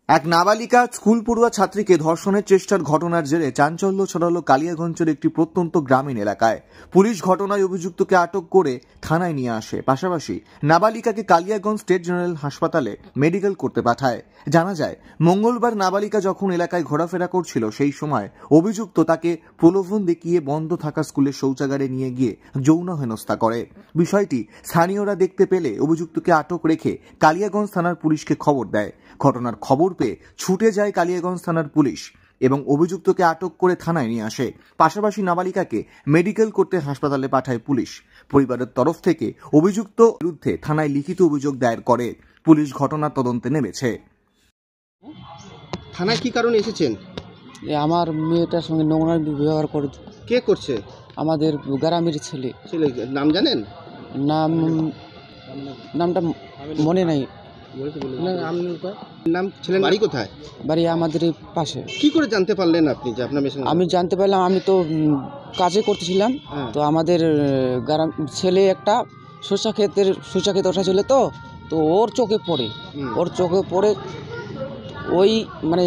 এক নাবালিকা স্কুল পড়ুয়া ছাত্রীকে ধর্ষণের চেষ্টার ঘটনার জেরে চাঞ্চল্য ছড়ালো কালিয়াগঞ্জের একটি প্রত্যন্ত গ্রামীণ এলাকায়। পুলিশ ঘটনায় অভিযুক্তকে আটক করে থানায় নিয়ে আসে। পাশাপাশি নাবালিকাকে কালিয়াগঞ্জ স্টেট জেনারেল হাসপাতালে মেডিকেল করতে পাঠায়। জানা যায়, মঙ্গলবার নাবালিকা যখন এলাকায় ঘোরাফেরা করছিল সেই সময় অভিযুক্ত তাকে প্রলোভন দেখিয়ে বন্ধ থাকা স্কুলের শৌচাগারে নিয়ে গিয়ে যৌন হেনস্থা করে। বিষয়টি স্থানীয়রা দেখতে পেলে অভিযুক্তকে আটক রেখে কালিয়াগঞ্জ থানার পুলিশকে খবর দেয়। ঘটনার খবর পেয়ে ছুটে যায় কালিয়াগঞ্জ থানার পুলিশ এবং অভিযুক্তকে আটক করে থানায় নিয়ে আসে। পাশাপাশি নাবালিকাকে মেডিকেল করতে হাসপাতালে পাঠায় পুলিশ। পরিবারের তরফ থেকে অভিযুক্ত বিরুদ্ধে থানায় লিখিত অভিযোগ দায়ের করে পুলিশ ঘটনার তদন্তে নেমেছে। থানায় কি কারণে এসেছেন? আমার মেয়েটার সঙ্গে নোংরা ব্যবহার করে। কে করছে? আমাদের গ্রামের ছেলে। ছেলে নাম জানেন? নামটা মনে নাই। নাম ছেলের বাড়ি কোথায়? বাড়ি আমাদের পাশে। কি করে জানতে পারলেন আপনি যে আপনার মেয়ে? আমি জানতে পারলাম, আমি তো কাজে করতেছিলাম। তো আমাদের গ্রাম ছেলে একটা শসা ক্ষেত ওঠা ছিল, তো ওর চোখে পড়ে ওই মানে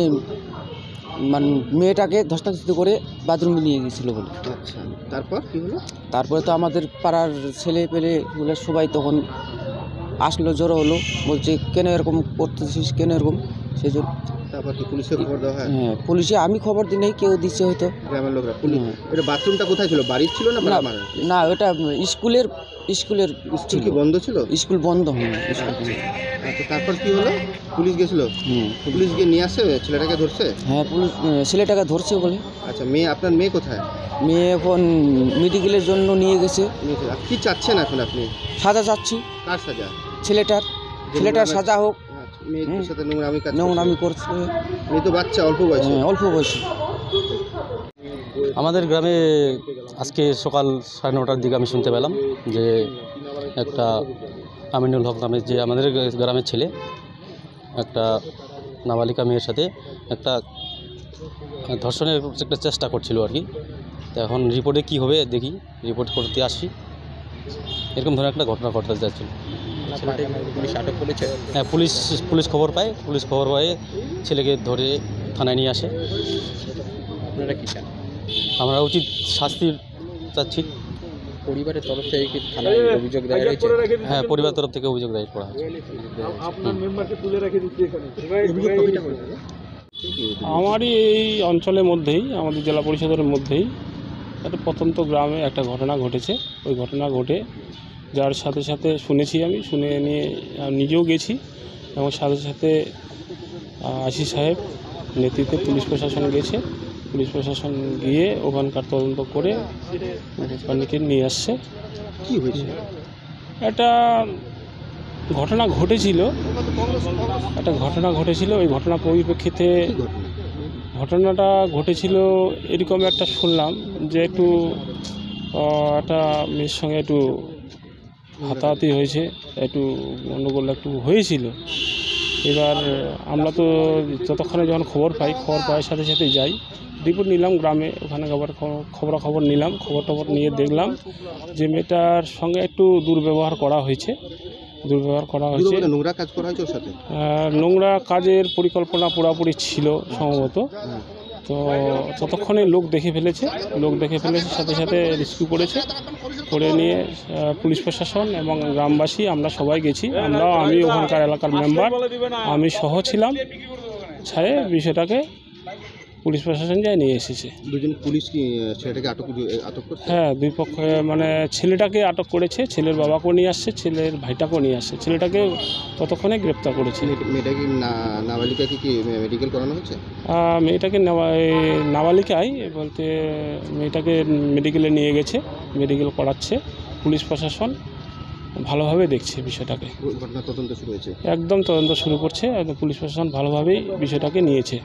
মেয়েটাকে ধস্তাধস্তি করে বাথরুমে নিয়ে গিয়েছিল বলে। আচ্ছা, তারপর কি হলো? তারপরে তো আমাদের পাড়ার ছেলে পেলেগুলো সবাই তখন আসলো, জড়ো হলো, বলছে কেন এরকম করতেছিস, কেন এরকম। সেই জন্য তারপর কি পুলিশে খবর দেওয়া হয়? হ্যাঁ, পুলিশে আমি খবর দিই নাই, কেউ দিচ্ছে হয়তো গ্রামের লোকরা। এটা বাথরুমটা কোথায় ছিল? বাড়ির ছিল না? না, ওটা স্কুলের। স্কুল কি বন্ধ ছিল? স্কুল বন্ধ। আচ্ছা, তারপর কি হলো? পুলিশ গেছিল? পুলিশ গিয়ে নিয়ে আসে ছেলেটাকে ধরছে? হ্যাঁ, পুলিশ ছেলেটাকে ধরছে বলে। আচ্ছা, আপনার মেয়ে কোথায়? মেয়ে এখন মেডিকেলের জন্য নিয়ে গেছে। কি চাচ্ছেন এখন আপনি? সাজা চাচ্ছি। কার সাজা? ছেলেটার সাজা হোক। মেয়ের সাথে নোংরামি করছে। মেয়ে তো বাচ্চা, অল্প বয়সী। আমাদের গ্রামে আজকে সকাল 9:30টার দিকে আমি শুনতে পেলাম যে একটা আমিনুল হক নামে যে আমাদের গ্রামের ছেলে একটা নাবালিকা মেয়ের সাথে একটা ধর্ষণের একটা চেষ্টা করছিল আর কি। তো এখন রিপোর্টে কি হবে দেখি, রিপোর্ট করতে আসি। এরকম ধরনের একটা ঘটনা ঘটতে যাচ্ছিল। পুলিশ আটক করেছে? হ্যাঁ, পুলিশ খবর পায়। পুলিশ খবর পায় ছেলেকে ধরে থানায় নিয়ে আসে। আপনারা কি চান? আমরা উচিত শাস্তির চাচ্ছি। পরিবারের তরফ থেকে কি থানায় অভিযোগ দায়ের হয়েছে? হ্যাঁ, পরিবারের তরফ থেকে অভিযোগ দায়ের করা হয়েছে। আমারই এই অঞ্চলের মধ্যেই, আমাদের জেলা পরিষদের মধ্যেই একটা প্রত্যন্ত গ্রামে একটা ঘটনা ঘটেছে। ওই ঘটনা ঘটে যার সাথে সাথে শুনেছি, আমি শুনে নিয়ে নিজেও গেছি এবং সাথে সাথে আশিস সাহেব নেতৃত্বে পুলিশ প্রশাসন গেছে। পুলিশ প্রশাসন গিয়ে ওখানকার তদন্ত করে ওখানকে নিয়ে আসছে। কি হয়েছে? একটা ঘটনা ঘটেছিল। ওই ঘটনা পরিপ্রেক্ষিতে ঘটনাটা ঘটেছিল এরকম একটা শুনলাম যে একটু একটা মেয়ের সঙ্গে একটু হাতাহাতি হয়েছে, একটু গণ্ডগোল একটু হয়েছিল। এবার আমরা তো যতক্ষণে যখন খবর পাওয়ার সাথে সাথে যাই, রিপোর্ট নিলাম গ্রামে। ওখানে আবার খবর নিলাম। খবর নিয়ে দেখলাম যে মেয়েটার সঙ্গে একটু দুর্ব্যবহার করা হয়েছে। নোংরা কাজ করা হয়েছে ওর সাথে? নোংরা কাজের পরিকল্পনা পুরোপুরি ছিল সম্ভবত। তো ততক্ষণে লোক দেখে ফেলেছে, সাথে সাথে রেস্কিউ করে নিয়ে পুলিশ প্রশাসন এবং গ্রামবাসী আমরা সবাই গেছি। আমি ওখানকার এলাকার মেম্বার, আমি সহ ছিলাম। বিষয়টাকে পুলিশ প্রশাসন যায় নিয়ে এসেছে। দুজন পুলিশ কি ছেলেটাকে আটক করছে? হ্যাঁ, দুই পক্ষে মানে ছেলেটাকে আটক করেছে, ছেলের বাবাকেও নিয়ে আসছে, ছেলের ভাইটাকেও নিয়ে আসছে। ছেলেটাকে ততক্ষণে গ্রেপ্তার করেছে। মেয়েটাকে নাবালিকাকে কি মেডিকেল করানো হচ্ছে? মেয়েটাকে নাবালিকায় বলতে মেয়েটাকে মেডিকেলে নিয়ে গেছে, মেডিকেল করাচ্ছে। পুলিশ প্রশাসন ভালোভাবে দেখছে বিষয়টাকে। ঘটনা তদন্ত শুরু হয়েছে? একদম তদন্ত শুরু করছে। পুলিশ প্রশাসন ভালোভাবেই বিষয়টাকে নিয়েছে।